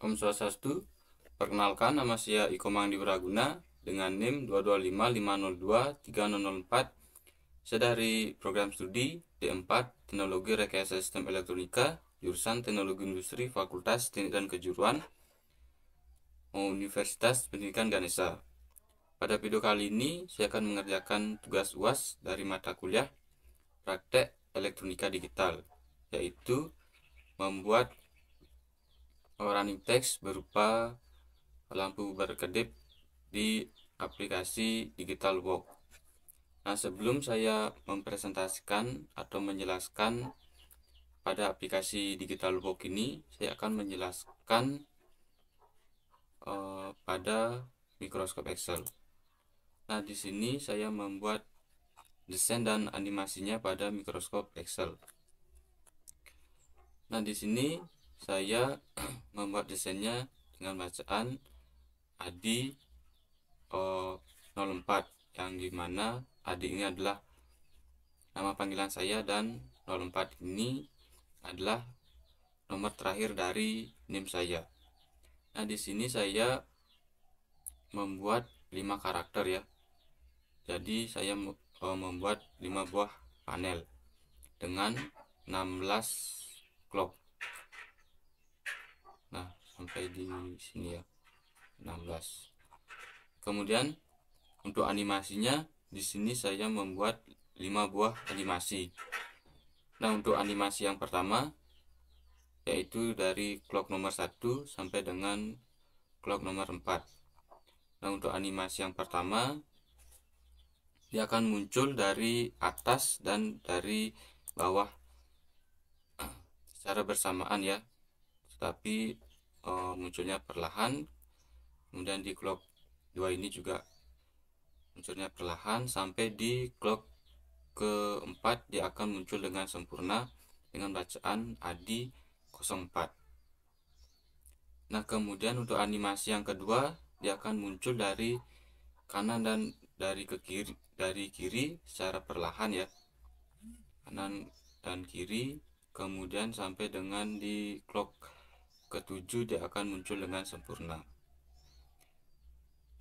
Om Swastiastu. Perkenalkan, nama saya Iko Mangdi Wiraguna dengan NIM 225502304. Saya dari program studi D4 Teknologi Rekayasa Sistem Elektronika, jurusan Teknologi Industri, Fakultas Teknik dan Kejuruan, Universitas Pendidikan Ganesha. Pada video kali ini saya akan mengerjakan tugas UAS dari mata kuliah Praktek Elektronika Digital, yaitu membuat running text berupa lampu berkedip di aplikasi Digitalworks. Nah, sebelum saya mempresentasikan atau menjelaskan pada aplikasi Digitalworks ini, saya akan menjelaskan pada Microsoft Excel. Nah, di sini saya membuat desain dan animasinya pada Microsoft Excel. Nah, di sini saya membuat desainnya dengan bacaan ADI 04, yang dimana ADI ini adalah nama panggilan saya dan 04 ini adalah nomor terakhir dari NIM saya. Nah, di sini saya membuat 5 karakter ya. Jadi saya membuat 5 buah panel dengan 16 clock. Nah, sampai di sini ya, 16. Kemudian untuk animasinya di sini saya membuat 5 buah animasi. Nah, untuk animasi yang pertama yaitu dari clock nomor 1 sampai dengan clock nomor 4. Nah, untuk animasi yang pertama dia akan muncul dari atas dan dari bawah secara bersamaan ya, tetapi munculnya perlahan. Kemudian di clock 2 ini juga munculnya perlahan sampai di clock keempat dia akan muncul dengan sempurna dengan bacaan ADI 04. Nah, kemudian untuk animasi yang kedua dia akan muncul dari kanan dan dari kiri secara perlahan ya, kanan dan kiri. Kemudian sampai dengan di clock ke-7 dia akan muncul dengan sempurna.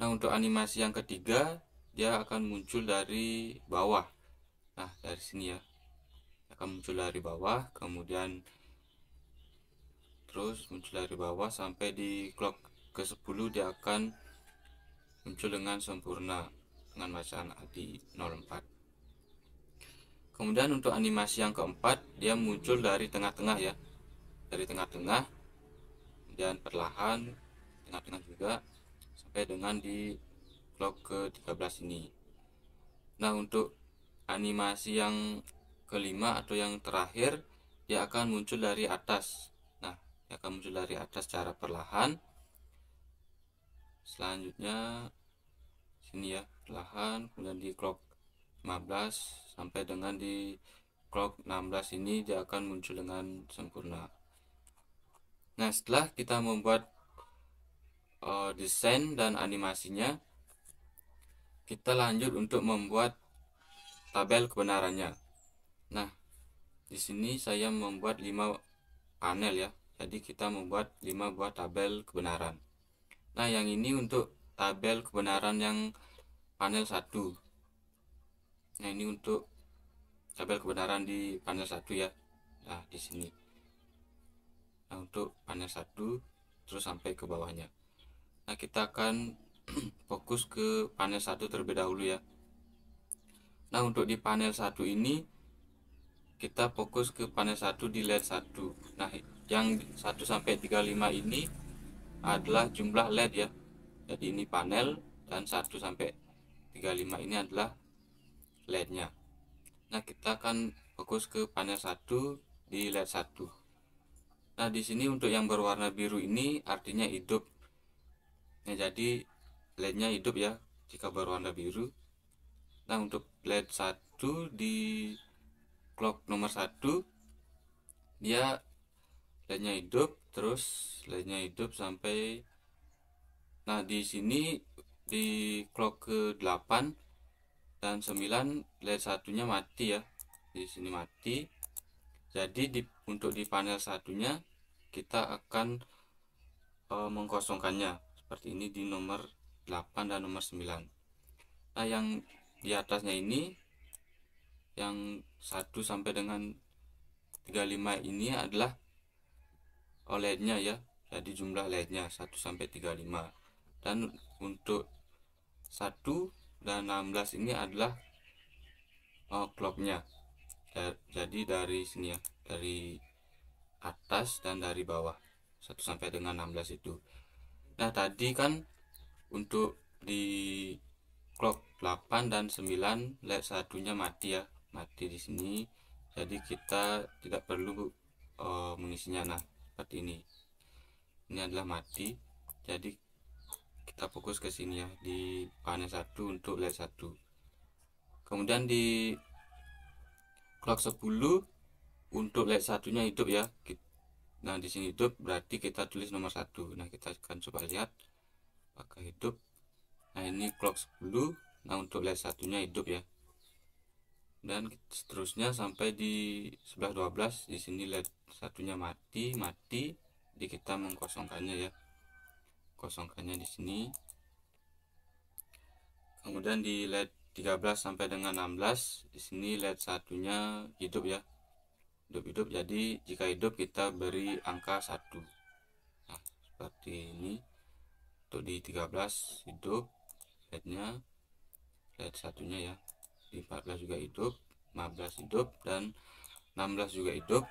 Nah, untuk animasi yang ketiga dia akan muncul dari bawah. Nah, dari sini ya, akan muncul dari bawah, kemudian terus muncul dari bawah sampai di clock ke-10 dia akan muncul dengan sempurna dengan bacaan ADI 04. Kemudian untuk animasi yang keempat dia muncul dari tengah-tengah ya, dari tengah-tengah dan perlahan tengah-tengah juga sampai dengan di clock ke-13 ini. Nah, untuk animasi yang kelima atau yang terakhir dia akan muncul dari atas. Nah, dia akan muncul dari atas secara perlahan. Selanjutnya sini ya, perlahan, kemudian di clock 15 sampai dengan di clock 16 ini dia akan muncul dengan sempurna. Nah, setelah kita membuat desain dan animasinya, kita lanjut untuk membuat tabel kebenarannya. Nah, di sini saya membuat 5 panel ya. Jadi kita membuat 5 buah tabel kebenaran. Nah, yang ini untuk tabel kebenaran yang panel 1. Nah, ini untuk tabel kebenaran di panel 1 ya. Nah, di sini. Nah, untuk panel 1 terus sampai ke bawahnya. Nah, kita akan fokus ke panel 1 terlebih dahulu ya. Nah, untuk di panel 1 ini kita fokus ke panel 1 di LED 1. Nah, yang 1 sampai 35 ini adalah jumlah LED ya. Jadi ini panel dan 1 sampai 35 ini adalah LED-nya. Nah, kita akan fokus ke panel 1 di LED 1. Nah, di sini untuk yang berwarna biru ini artinya hidup. Nah, jadi LED-nya hidup ya jika berwarna biru. Nah, untuk LED 1 di clock nomor 1 dia LED-nya hidup, terus LED-nya hidup sampai, nah di sini di clock ke-8 dan 9 LED satunya mati ya. Di sini mati. Jadi untuk di panel satunya kita akan mengkosongkannya seperti ini di nomor 8 dan nomor 9. Nah, yang di atasnya ini yang 1 sampai dengan 35 ini adalah LED-nya ya. Jadi jumlah LED-nya 1 sampai 35. Dan untuk 1 dan 16 ini adalah clock-nya. Jadi dari sini ya, dari atas dan dari bawah 1 sampai dengan 16 itu. Nah, tadi kan untuk di clock 8 dan 9 LED satunya mati ya, mati di sini. Jadi kita tidak perlu mengisinya. Nah, seperti ini. Ini adalah mati. Jadi kita fokus ke sini ya, di panel 1 untuk LED 1. Kemudian di clock 10 untuk LED satunya hidup ya. Nah, di sini hidup berarti kita tulis nomor 1. Nah, kita akan coba lihat apakah hidup. Nah, ini clock 10. Nah, untuk LED satunya hidup ya. Dan seterusnya sampai di sebelah 12, di sini LED satunya mati. Jadi kita mengkosongkannya ya. Kosongkannya di sini. Kemudian di LED 13 sampai dengan 16, di sini LED satunya hidup ya. Hidup. Jadi jika hidup kita beri angka 1. Nah, seperti ini. Untuk di 13 hidup LED-nya, LED satunya ya. Di 14 juga hidup, 15 hidup, dan 16 juga hidup.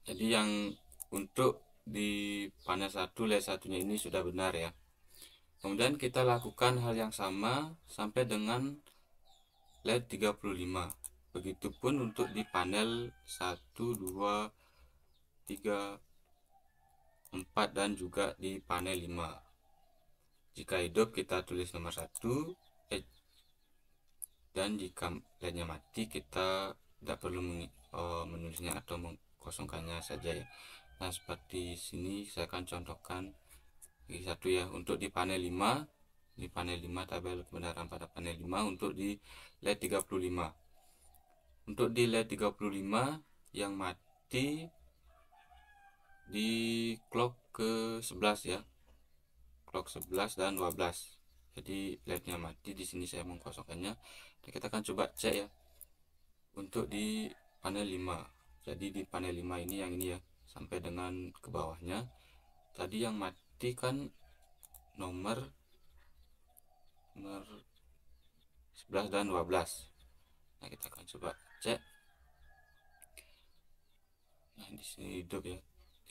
Jadi yang untuk di panel 1 LED satunya ini sudah benar ya. Kemudian kita lakukan hal yang sama sampai dengan LED 35. Begitupun untuk di panel 1, 2, 3, 4 dan juga di panel 5. Jika hidup kita tulis nomor 1, dan jika LED-nya mati kita tidak perlu menulisnya atau mengkosongkannya saja ya. Nah, seperti sini saya akan contohkan lagi satu ya. Untuk di panel 5, tabel kebenaran pada panel 5 untuk di LED 35. Untuk di LED 35 yang mati di clock ke 11 ya. Clock 11 dan 12. Jadi LED-nya mati, di sini saya mengkosongkannya. Dan kita akan coba cek ya. Untuk di panel 5. Jadi di panel 5 ini yang ini ya, sampai dengan ke bawahnya. Tadi yang mati kan nomor 11 dan 12. Nah, kita akan coba cek. Nah, di sini hidup ya,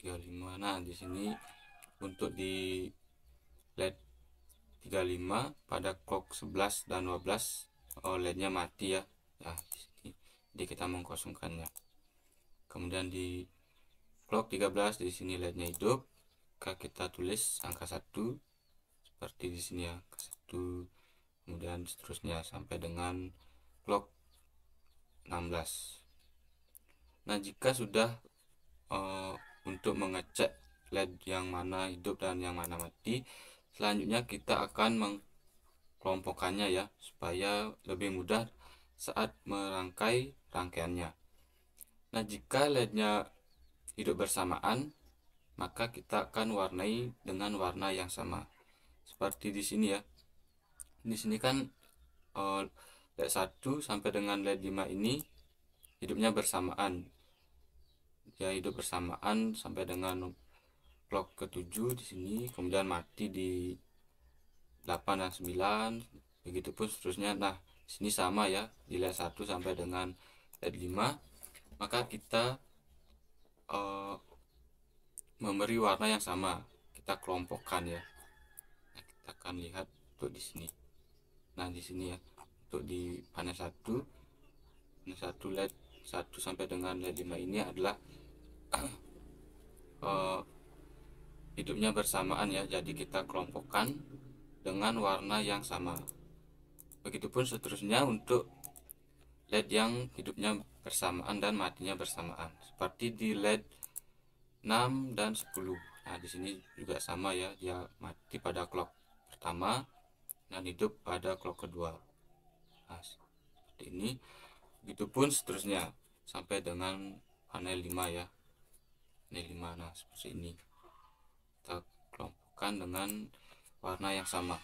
35. Nah, di sini untuk di LED 35 pada clock 11 dan 12 LED-nya mati ya. Nah, di sini. Jadi kita mengkosongkannya. Kemudian di clock 13 di sini LED-nya hidup. Kita tulis angka 1 seperti di sini ya, angka 1. Kemudian seterusnya sampai dengan clock 16. Nah, jika sudah untuk mengecek LED yang mana hidup dan yang mana mati, selanjutnya kita akan mengkelompokkannya ya, supaya lebih mudah saat merangkai rangkaiannya. Nah, jika LED-nya hidup bersamaan, maka kita akan warnai dengan warna yang sama. Seperti di sini ya. Di sini kan LED 1 sampai dengan LED 5 ini hidupnya bersamaan. Ya, hidup bersamaan sampai dengan clock ke-7 di sini, kemudian mati di 8 dan 9, begitupun seterusnya. Nah, di sini sama ya, di LED 1 sampai dengan LED 5, maka kita memberi warna yang sama, kita kelompokkan ya. Nah, kita akan lihat untuk di sini. Nah, di sini ya, untuk di panel 1 LED 1 sampai dengan LED 5 ini adalah hidupnya bersamaan ya, jadi kita kelompokkan dengan warna yang sama. Begitupun seterusnya untuk LED yang hidupnya bersamaan dan matinya bersamaan, seperti di LED 6 dan 10. Nah, di sini juga sama ya, dia mati pada clock pertama dan hidup pada clock kedua. Nah, seperti ini. Begitupun seterusnya sampai dengan panel 5 ya. Panel 5, nah seperti ini. lakukan dengan warna yang sama.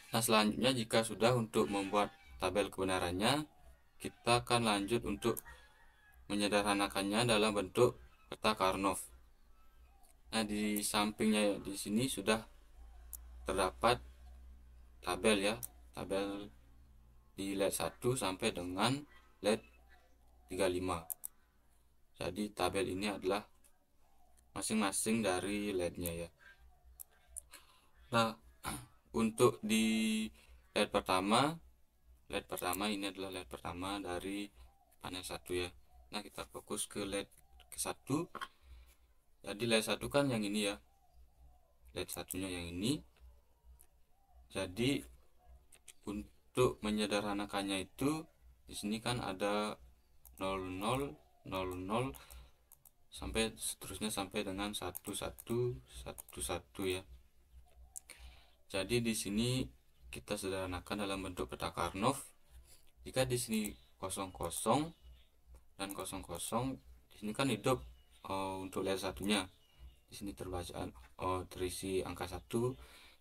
Nah, selanjutnya jika sudah untuk membuat tabel kebenarannya, kita akan lanjut untuk menyederhanakannya dalam bentuk peta Karnoff. Nah, di sampingnya di sini sudah terdapat tabel ya, tabel di LED 1 sampai dengan LED 35. Jadi tabel ini adalah masing-masing dari LED-nya ya. Nah, untuk di LED pertama ini adalah LED pertama dari panel 1 ya. Nah, kita fokus ke LED ke 1. Jadi LED 1 kan yang ini ya. LED satunya yang ini. Jadi untuk menyederhanakannya itu di sini kan ada 00 00 sampai seterusnya sampai dengan 1111 ya. Jadi di sini kita sederhanakan dalam bentuk peta Karnoff. Jika di sini 00 dan 00, di sini kan hidup untuk LED satunya. Di sini terisi angka 1.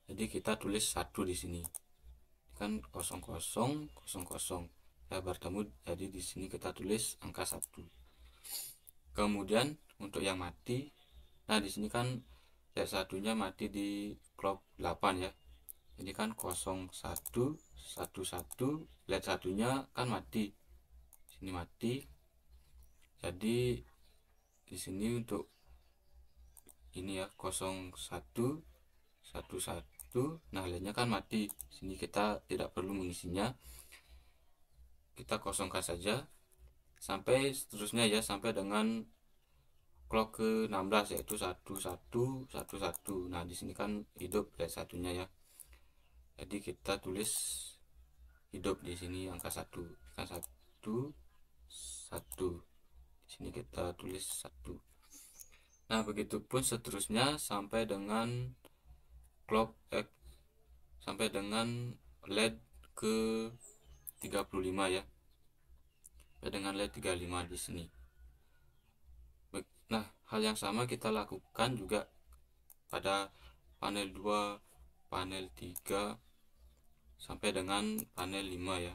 Jadi kita tulis 1 di sini. Kan 00 00 ya bertemu, jadi di sini kita tulis angka 1. Kemudian untuk yang mati, nah di sini kan LED satunya mati di clock 8 ya. Jadi kan 01 11 LED satunya kan mati. Sini mati. Jadi di sini untuk ini ya 01 11. Nah, LED-nya kan mati. Sini kita tidak perlu mengisinya. Kita kosongkan saja sampai seterusnya ya, sampai dengan clock ke 16 yaitu 1111. Nah, di sini kan hidup LED satunya ya. Jadi kita tulis hidup di sini angka 1. Kan 1 1. Di sini kita tulis 1. Nah, begitupun seterusnya sampai dengan clock sampai dengan LED ke 35 ya. Sampai dengan LED 35 di sini. Nah, hal yang sama kita lakukan juga pada panel 2, panel 3 sampai dengan panel 5 ya.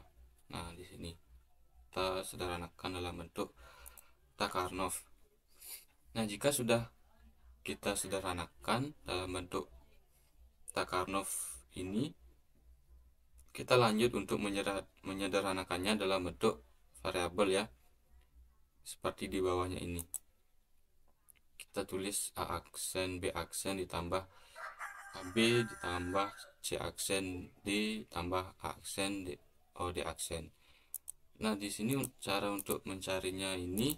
Nah, di sini kita sederhanakan dalam bentuk peta Karnoff. Nah, jika sudah kita sederhanakan dalam bentuk peta Karnoff ini, kita lanjut untuk menyederhanakannya dalam bentuk variabel ya, seperti di bawahnya ini. Kita tulis A aksen, B aksen ditambah AB ditambah C aksen, D tambah A aksen, D aksen. Nah, di sini cara untuk mencarinya ini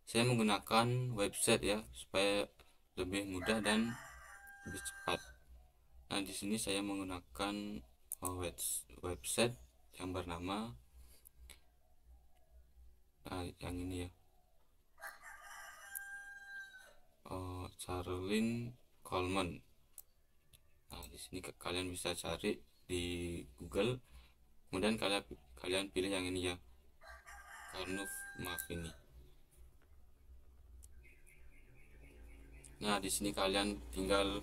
saya menggunakan website ya, supaya lebih mudah dan lebih cepat. Nah, di sini saya menggunakan website yang bernama yang ini ya, Charlene Coleman. Nah, di sini kalian bisa cari di Google, kemudian kalian pilih yang ini ya, Karnoff Math ini. Nah, di sini kalian tinggal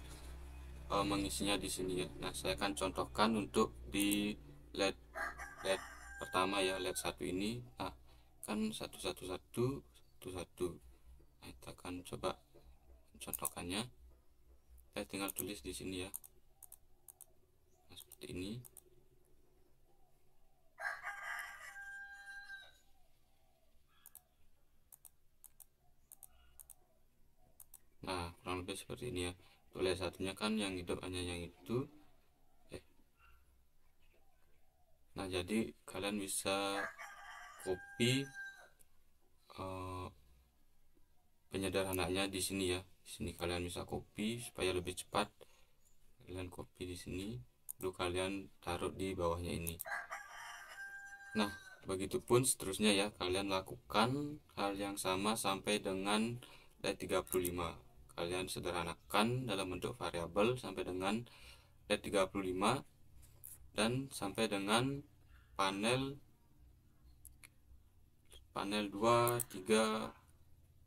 mengisinya di sini ya. Nah, saya akan contohkan untuk di LED pertama ya, LED 1 ini. Nah, kan 111 11. Nah, kita akan coba contohkannya. Saya tinggal tulis di sini ya. Nah, seperti ini. Nah, kurang lebih seperti ini ya. Tulis satunya kan yang hidup hanya yang itu. Nah, jadi kalian bisa copy penyederhanaannya di sini ya. Di sini kalian bisa copy supaya lebih cepat. Kalian copy di sini, lalu kalian taruh di bawahnya ini. Nah, begitupun seterusnya ya, kalian lakukan hal yang sama sampai dengan LED 35. Kalian sederhanakan dalam bentuk variabel sampai dengan LED 35 dan sampai dengan panel 2, 3,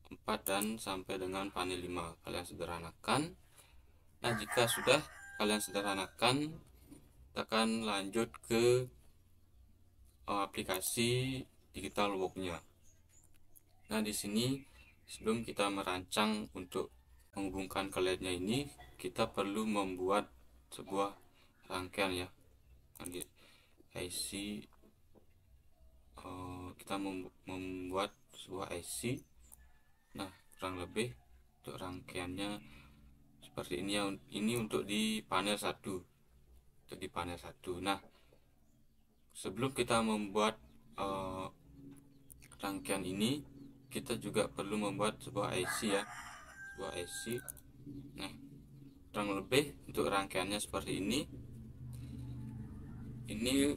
4 dan sampai dengan panel 5. Kalian sederhanakan. Nah, jika sudah kalian sederhanakan, kita akan lanjut ke aplikasi digital worknya. Nah, di sini sebelum kita merancang untuk menghubungkan ke LED-nya ini, kita perlu membuat sebuah rangkaian ya. Di IC, kita membuat sebuah IC. Nah, kurang lebih untuk rangkaiannya seperti ini ya. Ini untuk di panel 1. Untuk di panel 1. Nah, sebelum kita membuat rangkaian ini, kita juga perlu membuat sebuah IC ya. Sebuah IC. Nah, kurang lebih untuk rangkaiannya seperti ini. Ini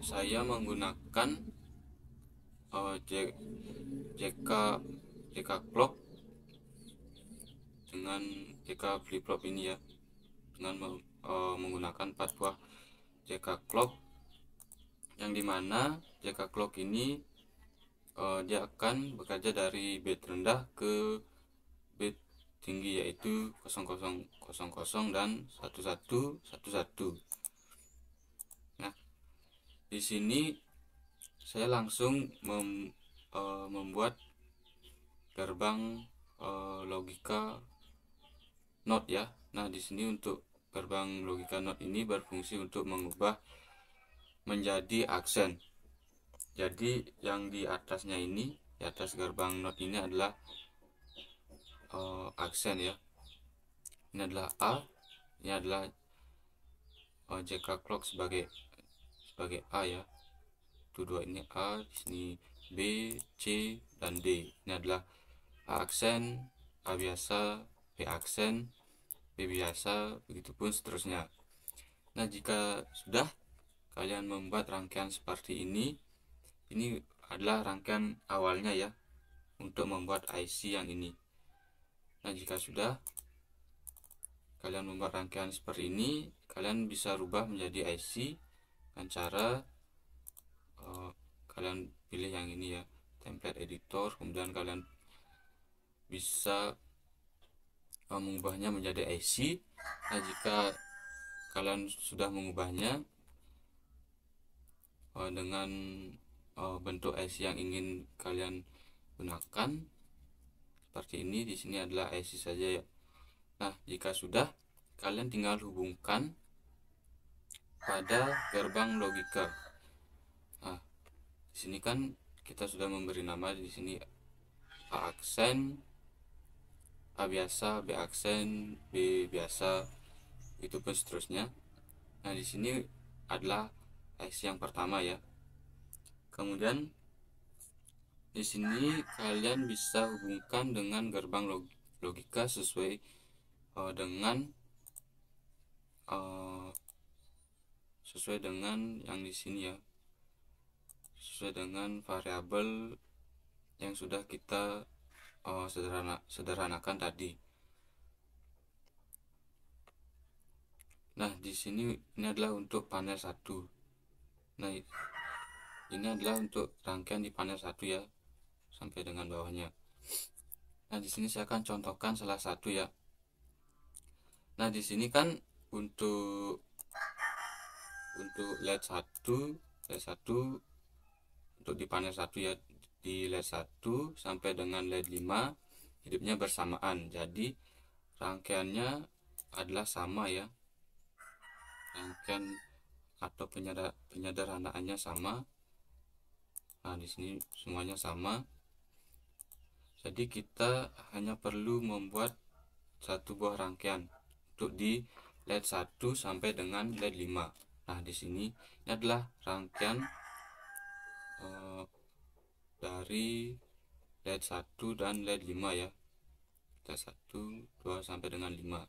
saya menggunakan JK clock dengan JK flip flop ini ya, dengan menggunakan 4 buah JK clock, yang dimana JK clock ini dia akan bekerja dari bit rendah ke bit tinggi, yaitu 0000 dan 1111. Nah, di sini saya langsung membuat gerbang logika NOT ya. Nah, di sini untuk gerbang logika NOT ini berfungsi untuk mengubah menjadi aksen. Jadi yang di atasnya ini, di atas gerbang NOT ini adalah aksen ya. Ini adalah A, ini adalah JK clock sebagai A ya. Itu dua ini A, di sini B, C, dan D. Ini adalah A aksen, A biasa, B aksen, B biasa, begitupun seterusnya. Nah, jika sudah kalian membuat rangkaian seperti ini adalah rangkaian awalnya ya, untuk membuat IC yang ini. Nah, jika sudah kalian membuat rangkaian seperti ini, kalian bisa rubah menjadi IC dengan cara kalian pilih yang ini ya, template editor. Kemudian kalian bisa mengubahnya menjadi IC. Nah, jika kalian sudah mengubahnya dengan bentuk IC yang ingin kalian gunakan seperti ini, di sini adalah IC saja ya. Nah, jika sudah, kalian tinggal hubungkan pada gerbang logika. Nah, di sini kan kita sudah memberi nama, di sini A aksen, A biasa, B aksen, B biasa, itu pun seterusnya. Nah, di sini adalah IC yang pertama ya. Kemudian di sini kalian bisa hubungkan dengan gerbang logika sesuai dengan yang di sini ya, sesuai dengan variabel yang sudah kita sederhanakan tadi. Nah, di sini ini adalah untuk panel 1. Nah, ini adalah untuk rangkaian di panel 1 ya, sampai dengan bawahnya. Nah, di sini saya akan contohkan salah satu ya. Nah, di sini kan untuk LED 1 untuk di panel 1 ya, di LED 1 sampai dengan LED 5 hidupnya bersamaan. Jadi rangkaiannya adalah sama ya. Rangkaian atau penyederhanaannya sama. Nah, di sini semuanya sama. Jadi kita hanya perlu membuat satu buah rangkaian untuk di LED 1 sampai dengan LED 5. Nah, di sini ini adalah rangkaian dari LED 1 dan LED 5 ya. LED 1, 2 sampai dengan 5.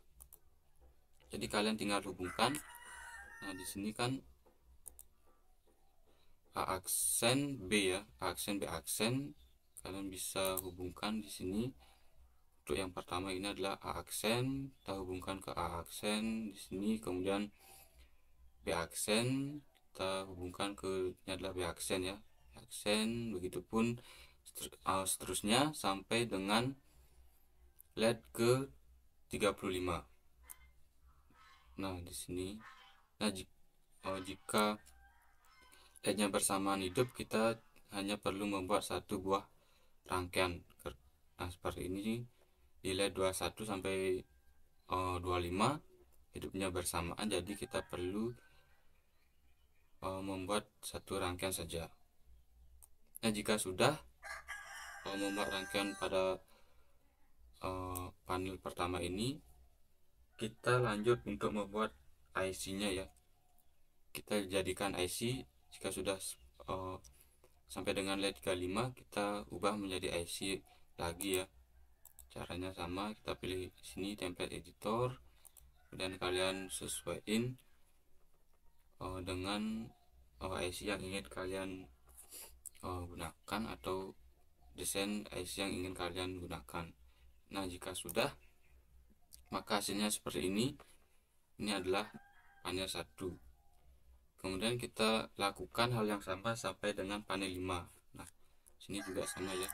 Jadi kalian tinggal hubungkan. Nah, di sini kan A aksen B ya, A aksen B aksen, kalian bisa hubungkan di sini. Untuk yang pertama ini adalah A aksen, kita hubungkan ke A aksen di sini, kemudian B aksen kita hubungkan ke ini adalah B aksen ya, B aksen, begitupun seterusnya sampai dengan LED ke 35. Nah, di sini jika LED-nya bersamaan hidup, kita hanya perlu membuat satu buah rangkaian. Nah, seperti ini di LED 21 sampai 25 hidupnya bersamaan, jadi kita perlu membuat satu rangkaian saja. Nah, jika sudah membuat rangkaian pada panel pertama ini, kita lanjut untuk membuat IC-nya ya. Kita jadikan IC. Jika sudah sampai dengan LED 35, kita ubah menjadi IC lagi ya. Caranya sama, kita pilih sini template editor, dan kalian sesuaiin dengan IC yang ingin kalian gunakan atau desain IC yang ingin kalian gunakan. Nah, jika sudah, maka hasilnya seperti ini. Ini adalah panel 1. Kemudian kita lakukan hal yang sama sampai dengan panel 5. Nah, sini juga sama ya.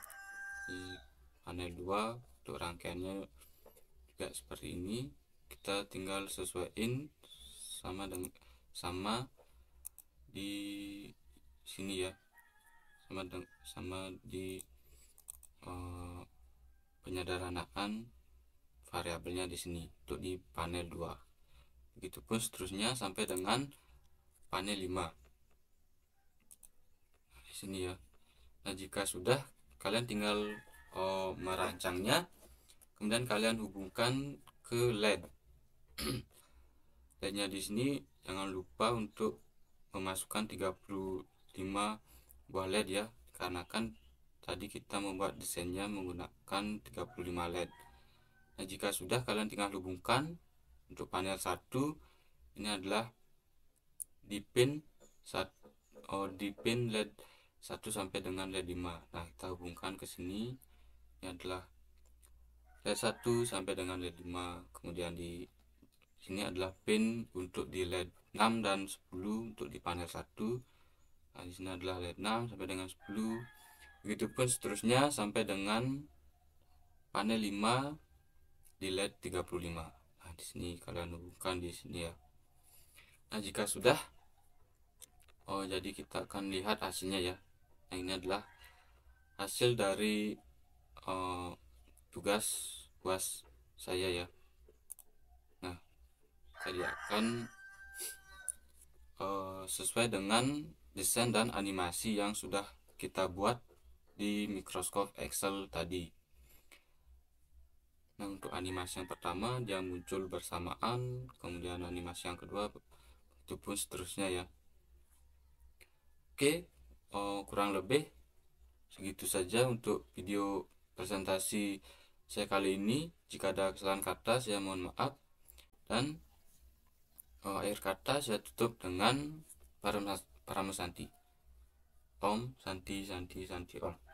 Di panel 2 untuk rangkaiannya juga seperti ini. Kita tinggal sesuaiin sama di sini ya. Sama di penyederhanaan variabelnya di sini untuk di panel 2. Begitupun seterusnya sampai dengan panel 5 di sini ya. Nah, jika sudah, kalian tinggal merancangnya, kemudian kalian hubungkan ke LED. LED-nya di sini jangan lupa untuk memasukkan 35 buah LED ya, karena kan tadi kita membuat desainnya menggunakan 35 LED. Nah, jika sudah, kalian tinggal hubungkan untuk panel 1. Ini adalah di pin LED 1 sampai dengan LED 5. Nah, kita hubungkan ke sini. Ini adalah LED 1 sampai dengan LED 5. Kemudian di sini adalah pin untuk di LED 6 dan 10 untuk di panel 1. Nah, di sini adalah LED 6 sampai dengan 10. Begitupun seterusnya sampai dengan panel 5 di LED 35. Nah, di sini kalian hubungkan di sini ya. Nah, jika sudah, jadi kita akan lihat hasilnya ya. Nah, ini adalah hasil dari tugas UAS saya ya. Nah, saya akan sesuai dengan desain dan animasi yang sudah kita buat di Microsoft Excel tadi. Nah, untuk animasi yang pertama dia muncul bersamaan, kemudian animasi yang kedua, itu pun seterusnya ya. Oke, kurang lebih segitu saja untuk video presentasi saya kali ini. Jika ada kesalahan kata, saya mohon maaf. Dan akhir kata saya tutup dengan Paramesanti. Om Santi Santi Santi Om.